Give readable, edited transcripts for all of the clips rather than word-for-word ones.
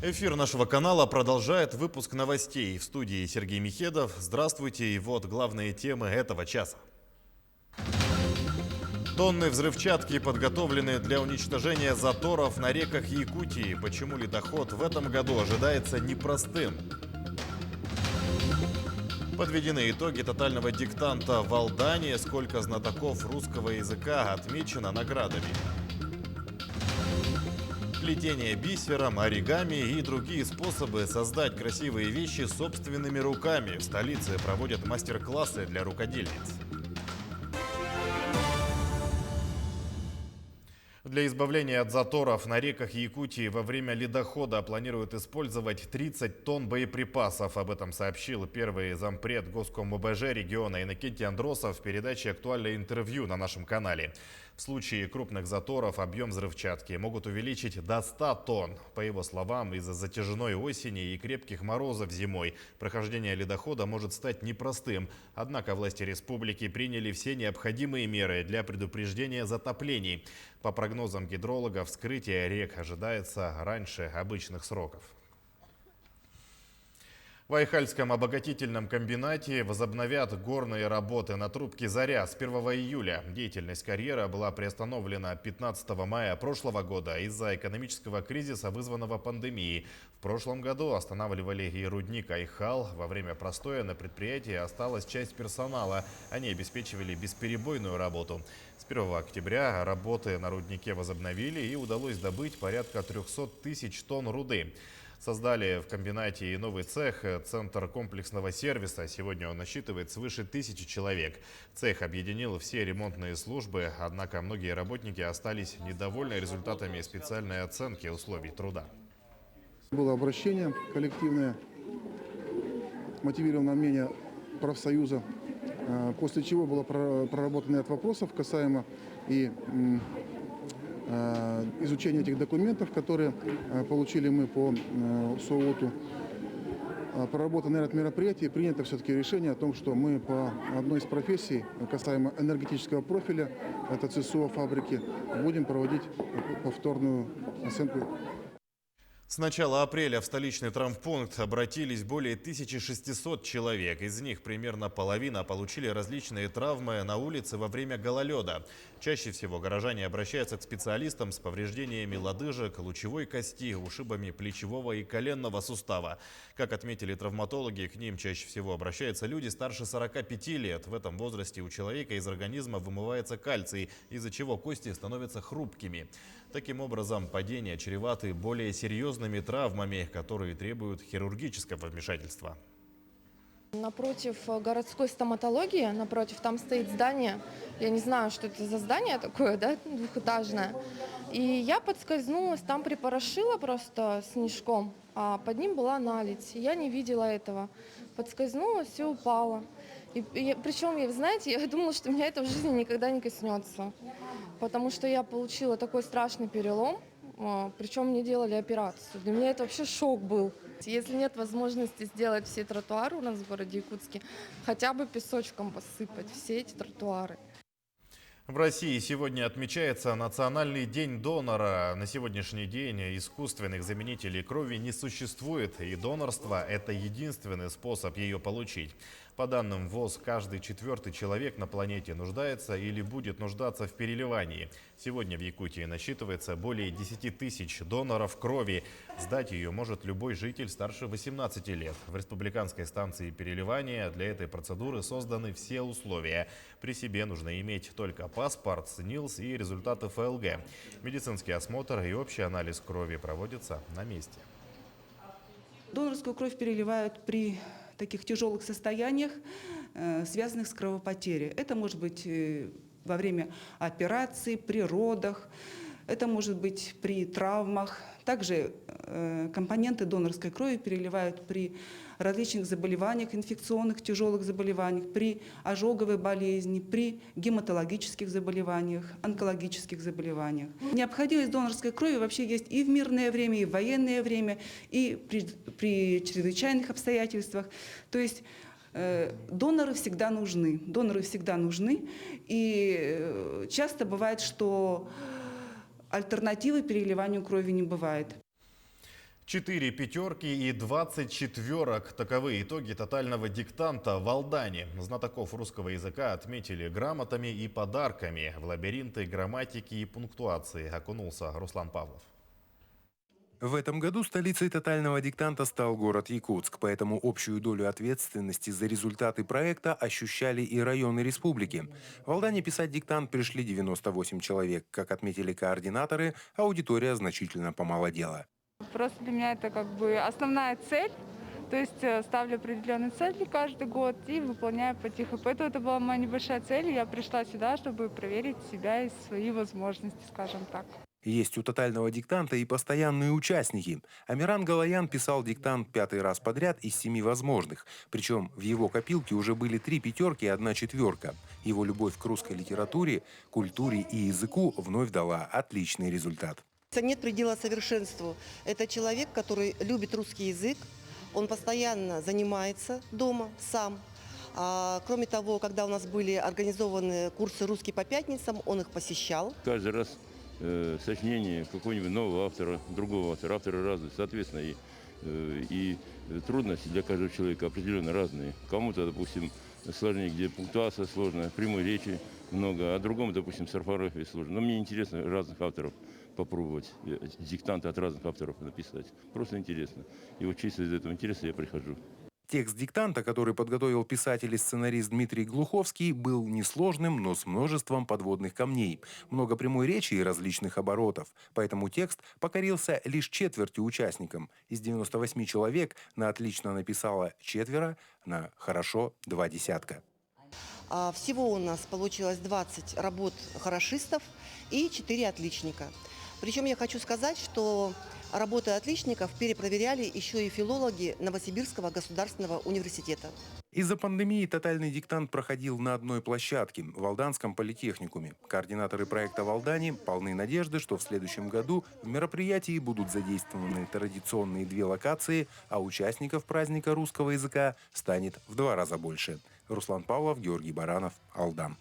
Эфир нашего канала продолжает выпуск новостей. В студии Сергей Михедов. Здравствуйте. И вот главные темы этого часа. Тонны взрывчатки подготовлены для уничтожения заторов на реках Якутии. Почему ледоход в этом году ожидается непростым? Подведены итоги тотального диктанта в Алдане. Сколько знатоков русского языка отмечено наградами. Плетение бисером, оригами и другие способы создать красивые вещи собственными руками. В столице проводят мастер-классы для рукодельниц. Для избавления от заторов на реках Якутии во время ледохода планируют использовать 30 тонн боеприпасов. Об этом сообщил первый зампред Госком ОБЖ региона Иннокентий Андросов в передаче «Актуальное интервью» на нашем канале. В случае крупных заторов объем взрывчатки могут увеличить до 100 тонн. По его словам, из-за затяжной осени и крепких морозов зимой прохождение ледохода может стать непростым. Однако власти республики приняли все необходимые меры для предупреждения затоплений. По прогнозам гидрологов, вскрытие рек ожидается раньше обычных сроков. В Айхальском обогатительном комбинате возобновят горные работы на трубке «Заря» с 1 июля. Деятельность карьера была приостановлена 15 мая прошлого года из-за экономического кризиса, вызванного пандемией. В прошлом году останавливали и рудник Айхал. Во время простоя на предприятии осталась часть персонала. Они обеспечивали бесперебойную работу. С 1 октября работы на руднике возобновили и удалось добыть порядка 300 тысяч тонн руды. Создали в комбинате и новый цех, центр комплексного сервиса. Сегодня он насчитывает свыше 1000 человек. Цех объединил все ремонтные службы, однако многие работники остались недовольны результатами специальной оценки условий труда. Было обращение коллективное, мотивированное мнение профсоюза, после чего было проработан ряд вопросов касаемо и изучения этих документов, которые получили мы по СООТу. Проработан ряд мероприятий, принято все-таки решение о том, что мы по одной из профессий, касаемо энергетического профиля, это ЦСО фабрики, будем проводить повторную оценку. С начала апреля в столичный травмпункт обратились более 1600 человек. Из них примерно половина получили различные травмы на улице во время гололеда. Чаще всего горожане обращаются к специалистам с повреждениями лодыжек, лучевой кости, ушибами плечевого и коленного сустава. Как отметили травматологи, к ним чаще всего обращаются люди старше 45 лет. В этом возрасте у человека из организма вымывается кальций, из-за чего кости становятся хрупкими. Таким образом, падения чреваты более серьезными травмами, которые требуют хирургического вмешательства. Напротив городской стоматологии, напротив, там стоит здание. Я не знаю, что это за здание такое, да, двухэтажное. И я подскользнулась, там припорошила просто снежком, а под ним была наледь. Я не видела этого. Подскользнулась и упала. Причем, знаете, я думала, что меня это в жизни никогда не коснется. Потому что я получила такой страшный перелом, причем мне делали операцию. Для меня это вообще шок был. Если нет возможности сделать все тротуары у нас в городе Якутске, хотя бы песочком посыпать все эти тротуары. В России сегодня отмечается Национальный день донора. На сегодняшний день искусственных заменителей крови не существует, и донорство – это единственный способ ее получить. По данным ВОЗ, каждый 4-й человек на планете нуждается или будет нуждаться в переливании. Сегодня в Якутии насчитывается более 10 тысяч доноров крови. Сдать ее может любой житель старше 18 лет. В республиканской станции переливания для этой процедуры созданы все условия. При себе нужно иметь только паспорт, СНИЛС и результаты ФЛГ. Медицинский осмотр и общий анализ крови проводятся на месте. Донорскую кровь переливают при таких тяжелых состояниях, связанных с кровопотерей. Это может быть во время операций, при родах, это может быть при травмах. Также компоненты донорской крови переливают при различных заболеваниях, инфекционных тяжелых заболеваниях, при ожоговой болезни, при гематологических заболеваниях, онкологических заболеваниях. Необходимость донорской крови вообще есть и в мирное время, и в военное время, и при чрезвычайных обстоятельствах. То есть доноры всегда нужны. И часто бывает, что альтернативы переливанию крови не бывает. 4 пятерки и 20 четверок. Таковы итоги тотального диктанта в Алдане. Знатоков русского языка отметили грамотами и подарками. В лабиринты грамматики и пунктуации окунулся Руслан Павлов. В этом году столицей тотального диктанта стал город Якутск, поэтому общую долю ответственности за результаты проекта ощущали и районы республики. В Алдане писать диктант пришли 98 человек. Как отметили координаторы, аудитория значительно помолодела. Просто для меня это как бы основная цель. То есть ставлю определенные цели каждый год и выполняю потихоньку. Поэтому это была моя небольшая цель. И я пришла сюда, чтобы проверить себя и свои возможности, скажем так. Есть у тотального диктанта и постоянные участники. Амиран Галаян писал диктант 5-й раз подряд из 7 возможных. Причем в его копилке уже были 3 пятерки и 1 четверка. Его любовь к русской литературе, культуре и языку вновь дала отличный результат. Нет предела совершенству. Это человек, который любит русский язык. Он постоянно занимается дома сам. Кроме того, когда у нас были организованы курсы «Русский по пятницам», он их посещал. Каждый раз сочинение какого-нибудь нового автора, другого автора, авторы разные, соответственно, и трудности для каждого человека определенно разные. Кому-то, допустим, сложнее, где пунктуация сложная, прямой речи много, а другому, допустим, с орфографией сложно. Но мне интересно разных авторов попробовать, диктанты от разных авторов написать. Просто интересно. И вот чисто из этого интереса я прихожу. Текст диктанта, который подготовил писатель и сценарист Дмитрий Глуховский, был несложным, но с множеством подводных камней. Много прямой речи и различных оборотов. Поэтому текст покорился лишь четвертью участникам. Из 98 человек на отлично написало 4, на хорошо 2 десятка. Всего у нас получилось 20 работ хорошистов и 4 отличника. Причем я хочу сказать, что работы отличников перепроверяли еще и филологи Новосибирского государственного университета. Из-за пандемии тотальный диктант проходил на одной площадке – в Алданском политехникуме. Координаторы проекта в Алдане полны надежды, что в следующем году в мероприятии будут задействованы традиционные 2 локации, а участников праздника русского языка станет в 2 раза больше. Руслан Павлов, Георгий Баранов, Алдан.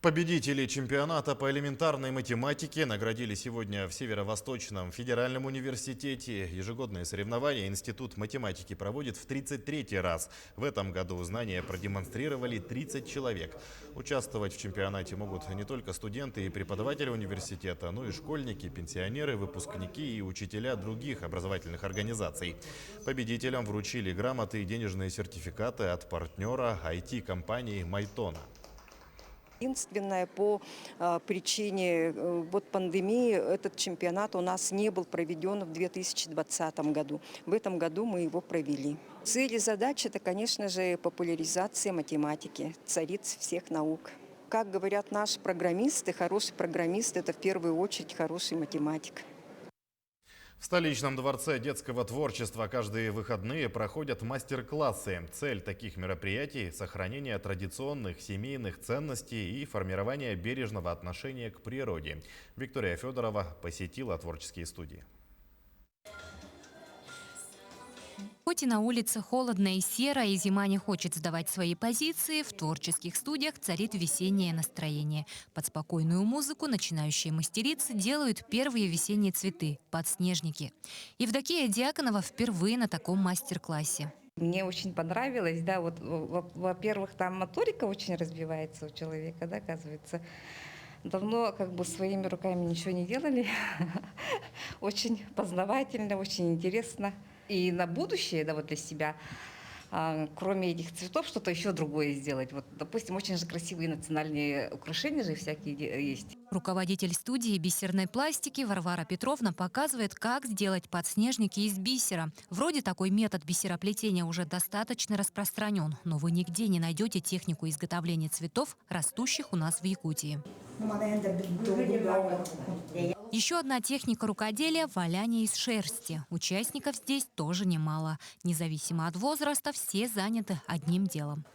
Победителей чемпионата по элементарной математике наградили сегодня в Северо-Восточном федеральном университете. Ежегодные соревнования Институт математики проводит в 33-й раз. В этом году знания продемонстрировали 30 человек. Участвовать в чемпионате могут не только студенты и преподаватели университета, но и школьники, пенсионеры, выпускники и учителя других образовательных организаций. Победителям вручили грамоты и денежные сертификаты от партнера IT-компании «Майтона». Единственное, по причине пандемии этот чемпионат у нас не был проведен в 2020 году. В этом году мы его провели. Цель и задача – это, конечно же, популяризация математики, цариц всех наук. Как говорят наши программисты, хороший программист – это в первую очередь хороший математик. В столичном дворце детского творчества каждые выходные проходят мастер-классы. Цель таких мероприятий – сохранение традиционных семейных ценностей и формирование бережного отношения к природе. Виктория Федорова посетила творческие студии. Хоть и на улице холодно и серо, и зима не хочет сдавать свои позиции, в творческих студиях царит весеннее настроение. Под спокойную музыку начинающие мастерицы делают первые весенние цветы – подснежники. Евдокия Дьяконова впервые на таком мастер-классе. Мне очень понравилось, да, вот, во-первых, там моторика очень развивается у человека, да, оказывается. Давно как бы своими руками ничего не делали. Очень познавательно, очень интересно. И на будущее, да, вот для себя, кроме этих цветов, что-то еще другое сделать. Вот, допустим, очень же красивые национальные украшения же всякие есть. Руководитель студии бисерной пластики Варвара Петровна показывает, как сделать подснежники из бисера. Вроде такой метод бисероплетения уже достаточно распространен, но вы нигде не найдете технику изготовления цветов, растущих у нас в Якутии. Еще одна техника рукоделия – валяние из шерсти. Участников здесь тоже немало. Независимо от возраста, все заняты одним делом.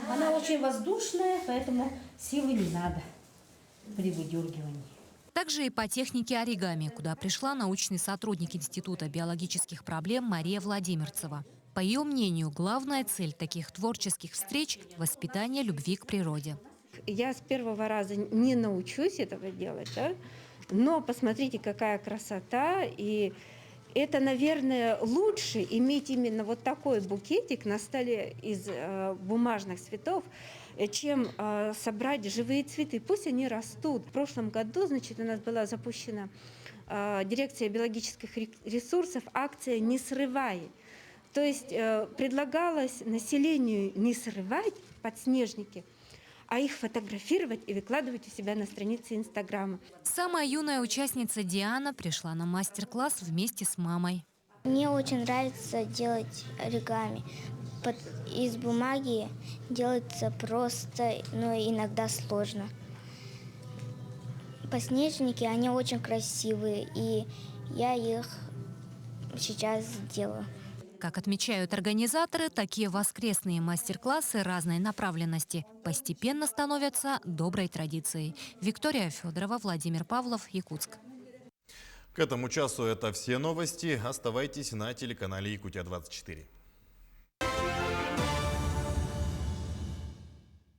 Она очень воздушная, поэтому силы не надо при выдергивании. Также и по технике оригами, куда пришла научный сотрудник Института биологических проблем Мария Владимирцева. По ее мнению, главная цель таких творческих встреч – воспитание любви к природе. Я с первого раза не научусь этого делать, да? Но посмотрите, какая красота, и Это, наверное, лучше иметь именно вот такой букетик на столе из бумажных цветов, чем собрать живые цветы. Пусть они растут. В прошлом году, значит, у нас была запущена дирекция биологических ресурсов акция «Не срывай». То есть предлагалось населению не срывать подснежники, а их фотографировать и выкладывать у себя на странице Инстаграма. Самая юная участница Диана пришла на мастер-класс вместе с мамой. Мне очень нравится делать оригами. Из бумаги делается просто, но иногда сложно. Подснежники, они очень красивые, и я их сейчас делаю. Как отмечают организаторы, такие воскресные мастер-классы разной направленности постепенно становятся доброй традицией. Виктория Федорова, Владимир Павлов, Якутск. К этому часу это все новости. Оставайтесь на телеканале Якутия 24.